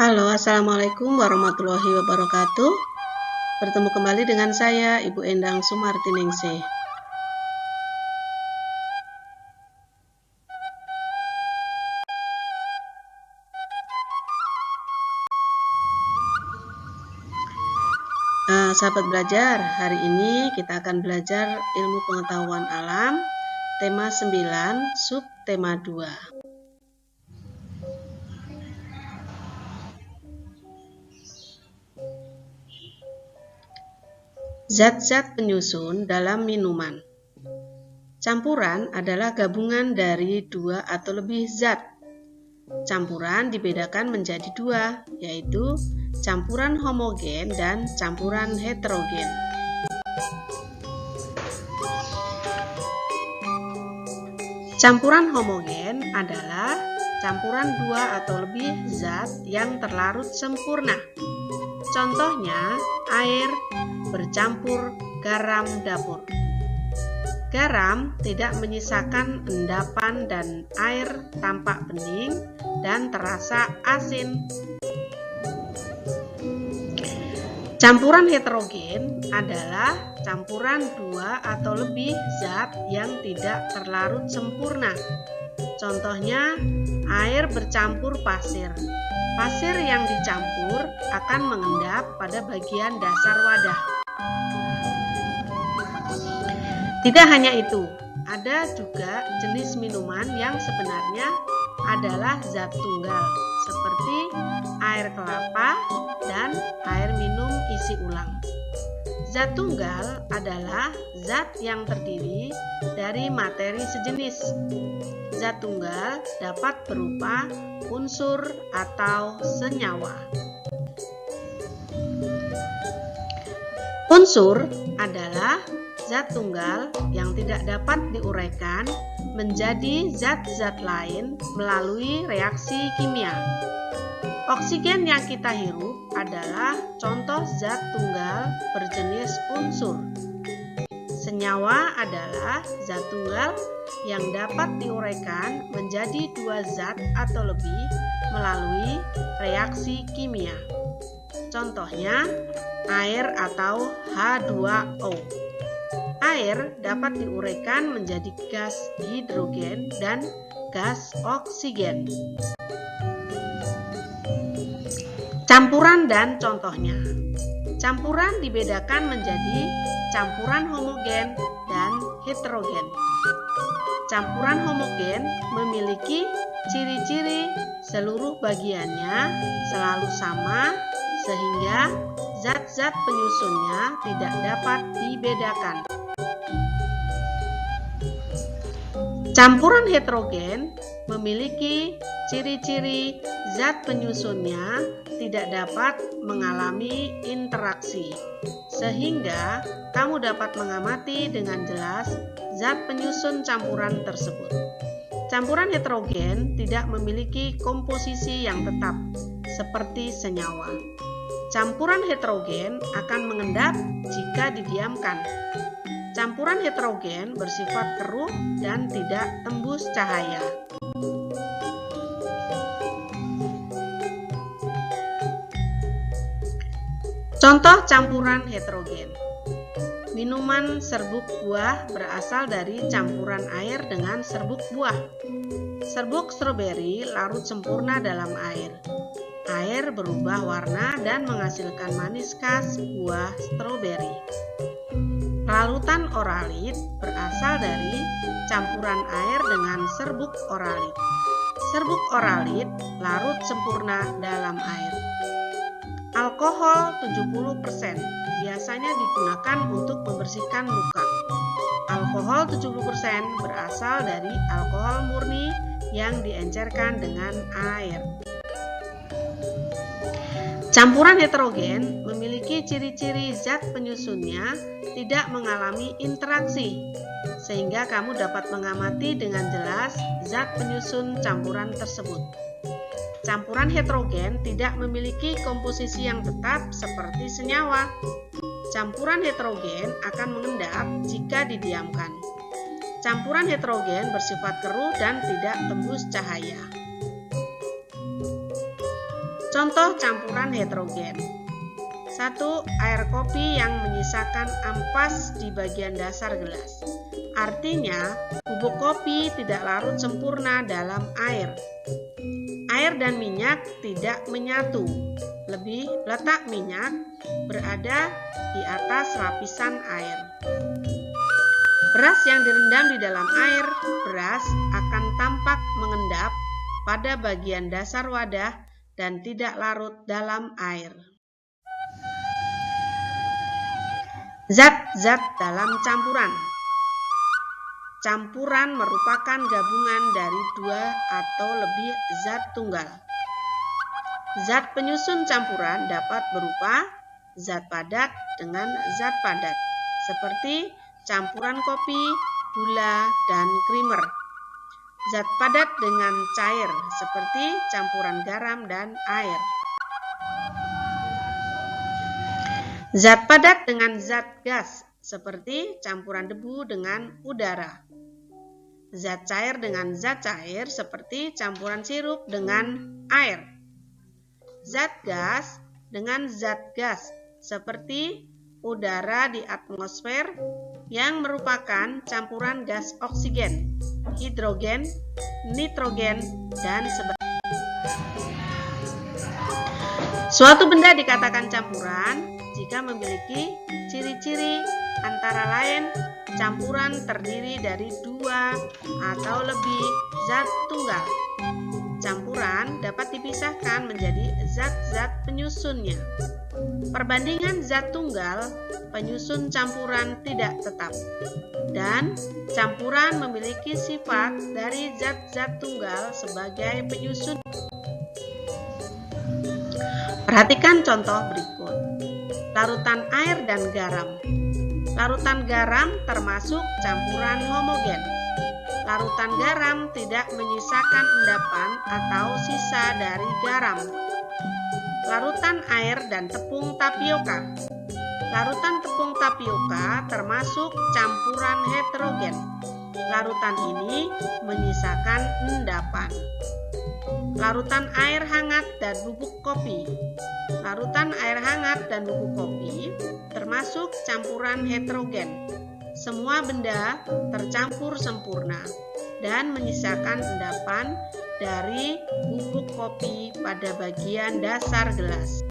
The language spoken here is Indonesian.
Halo, Assalamualaikum warahmatullahi wabarakatuh. Bertemu kembali dengan saya, Ibu Endang Sumartiningsih. Sahabat belajar, hari ini kita akan belajar ilmu pengetahuan alam, tema 9, subtema 2. Zat-zat penyusun dalam minuman. Campuran adalah gabungan dari dua atau lebih zat. Campuran dibedakan menjadi dua, yaitu campuran homogen dan campuran heterogen. Campuran homogen adalah campuran dua atau lebih zat yang terlarut sempurna. Contohnya, air bercampur garam dapur. Garam tidak menyisakan endapan dan air tampak bening dan terasa asin. Campuran heterogen adalah campuran dua atau lebih zat yang tidak terlarut sempurna. Contohnya, air bercampur pasir. Pasir yang dicampur akan mengendap pada bagian dasar wadah. Tidak hanya itu, ada juga jenis minuman yang sebenarnya adalah zat tunggal, seperti air kelapa dan air minum isi ulang. Zat tunggal adalah zat yang terdiri dari materi sejenis. Zat tunggal dapat berupa unsur atau senyawa. Unsur adalah zat tunggal yang tidak dapat diuraikan menjadi zat-zat lain melalui reaksi kimia. Oksigen yang kita hirup adalah contoh zat tunggal berjenis unsur. Senyawa adalah zat tunggal yang dapat diuraikan menjadi dua zat atau lebih melalui reaksi kimia. Contohnya, air atau H2O. Air dapat diuraikan menjadi gas hidrogen dan gas oksigen. Campuran dan contohnya. Campuran dibedakan menjadi campuran homogen dan heterogen. Campuran homogen memiliki ciri-ciri seluruh bagiannya selalu sama sehingga zat-zat penyusunnya tidak dapat dibedakan. Campuran heterogen memiliki ciri-ciri zat penyusunnya tidak dapat mengalami interaksi, sehingga kamu dapat mengamati dengan jelas zat penyusun campuran tersebut. Campuran heterogen tidak memiliki komposisi yang tetap, seperti senyawa. Campuran heterogen akan mengendap jika didiamkan. Campuran heterogen bersifat keruh dan tidak tembus cahaya. Contoh campuran heterogen. Minuman serbuk buah berasal dari campuran air dengan serbuk buah. Serbuk stroberi larut sempurna dalam air. Air berubah warna dan menghasilkan manis khas buah stroberi. Larutan oralit berasal dari campuran air dengan serbuk oralit. Serbuk oralit larut sempurna dalam air. Alkohol 70% biasanya digunakan untuk membersihkan luka. Alkohol 70% berasal dari alkohol murni yang diencerkan dengan air. Campuran heterogen memiliki ciri-ciri zat penyusunnya tidak mengalami interaksi, sehingga kamu dapat mengamati dengan jelas zat penyusun campuran tersebut. Campuran heterogen tidak memiliki komposisi yang tetap seperti senyawa. Campuran heterogen akan mengendap jika didiamkan. Campuran heterogen bersifat keruh dan tidak tembus cahaya. Contoh campuran heterogen. 1. Air kopi yang menyisakan ampas di bagian dasar gelas. Artinya, bubuk kopi tidak larut sempurna dalam air. Air dan minyak tidak menyatu. Letak minyak berada di atas lapisan air. Beras yang direndam di dalam air beras akan tampak mengendap pada bagian dasar wadah dan tidak larut dalam air. Zat-zat dalam campuran. Campuran merupakan gabungan dari 2 atau lebih zat tunggal. Zat penyusun campuran dapat berupa zat padat dengan zat padat, seperti campuran kopi, gula, dan krimer. Zat padat dengan cair, seperti campuran garam dan air. Zat padat dengan zat gas, seperti campuran debu dengan udara. Zat cair dengan zat cair, seperti campuran sirup dengan air. Zat gas dengan zat gas, seperti udara di atmosfer yang merupakan campuran gas oksigen, hidrogen, nitrogen, dan sebagainya. Suatu benda dikatakan campuran jika memiliki ciri-ciri antara lain campuran terdiri dari 2 atau lebih zat tunggal. Campuran dapat dipisahkan menjadi zat-zat penyusunnya. Perbandingan zat tunggal penyusun campuran tidak tetap, dan campuran memiliki sifat dari zat-zat tunggal sebagai penyusun. Perhatikan contoh berikut. Larutan air dan garam. Larutan garam termasuk campuran homogen. Larutan garam tidak menyisakan endapan atau sisa dari garam. Larutan air dan tepung tapioka. Larutan tepung tapioka termasuk campuran heterogen. Larutan ini menyisakan endapan. Larutan air hangat dan bubuk kopi. Larutan air hangat dan bubuk kopi termasuk campuran heterogen. Semua benda tercampur sempurna dan menyisakan endapan dari bubuk kopi pada bagian dasar gelas.